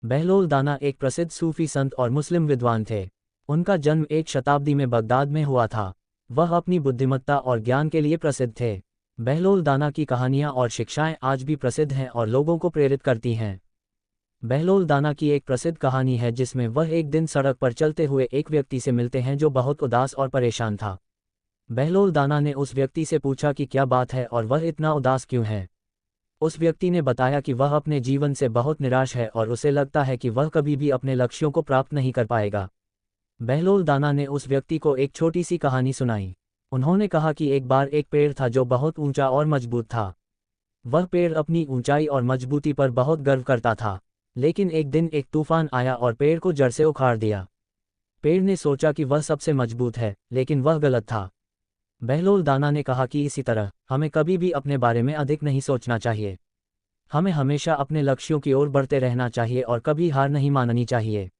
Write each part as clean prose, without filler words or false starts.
बहलोल दाना एक प्रसिद्ध सूफी संत और मुस्लिम विद्वान थे। उनका जन्म एक शताब्दी में बगदाद में हुआ था। वह अपनी बुद्धिमत्ता और ज्ञान के लिए प्रसिद्ध थे। बहलोल दाना की कहानियाँ और शिक्षाएं आज भी प्रसिद्ध हैं और लोगों को प्रेरित करती हैं। बहलोल दाना की एक प्रसिद्ध कहानी है जिसमें वह एक दिन सड़क पर चलते हुए एक व्यक्ति से मिलते हैं जो बहुत उदास और परेशान था। बहलोल दाना ने उस व्यक्ति से पूछा कि क्या बात है और वह इतना उदास क्यों है। उस व्यक्ति ने बताया कि वह अपने जीवन से बहुत निराश है और उसे लगता है कि वह कभी भी अपने लक्ष्यों को प्राप्त नहीं कर पाएगा। बहलोल दाना ने उस व्यक्ति को एक छोटी सी कहानी सुनाई। उन्होंने कहा कि एक बार एक पेड़ था जो बहुत ऊंचा और मजबूत था। वह पेड़ अपनी ऊंचाई और मजबूती पर बहुत गर्व करता था, लेकिन एक दिन एक तूफान आया और पेड़ को जड़ से उखाड़ दिया। पेड़ ने सोचा कि वह सबसे मजबूत है, लेकिन वह गलत था। बहलोल दाना ने कहा कि इसी तरह हमें कभी भी अपने बारे में अधिक नहीं सोचना चाहिए। हमें हमेशा अपने लक्ष्यों की ओर बढ़ते रहना चाहिए और कभी हार नहीं माननी चाहिए।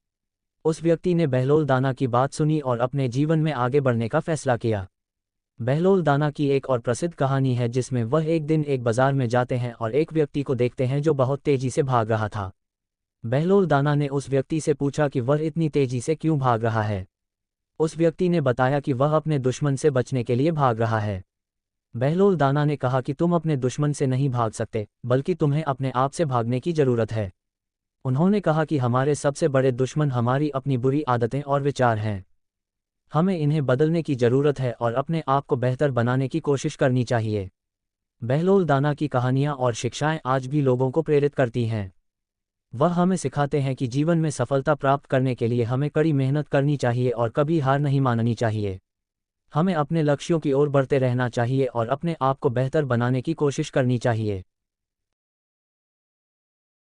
उस व्यक्ति ने बहलोल दाना की बात सुनी और अपने जीवन में आगे बढ़ने का फैसला किया। बहलोल दाना की एक और प्रसिद्ध कहानी है जिसमें वह एक दिन एक बाजार में जाते हैं और एक व्यक्ति को देखते हैं जो बहुत तेजी से भाग रहा था। बहलोल दाना ने उस व्यक्ति से पूछा कि वह इतनी तेजी से क्यों भाग रहा है। उस व्यक्ति ने बताया कि वह अपने दुश्मन से बचने के लिए भाग रहा है। बहलोल दाना ने कहा कि तुम अपने दुश्मन से नहीं भाग सकते, बल्कि तुम्हें अपने आप से भागने की जरूरत है। उन्होंने कहा कि हमारे सबसे बड़े दुश्मन हमारी अपनी बुरी आदतें और विचार हैं। हमें इन्हें बदलने की जरूरत है और अपने आप को बेहतर बनाने की कोशिश करनी चाहिए। बहलोल दाना की कहानियाँ और शिक्षाएं आज भी लोगों को प्रेरित करती हैं। वह हमें सिखाते हैं कि जीवन में सफलता प्राप्त करने के लिए हमें कड़ी मेहनत करनी चाहिए और कभी हार नहीं माननी चाहिए। हमें अपने लक्ष्यों की ओर बढ़ते रहना चाहिए और अपने आप को बेहतर बनाने की कोशिश करनी चाहिए।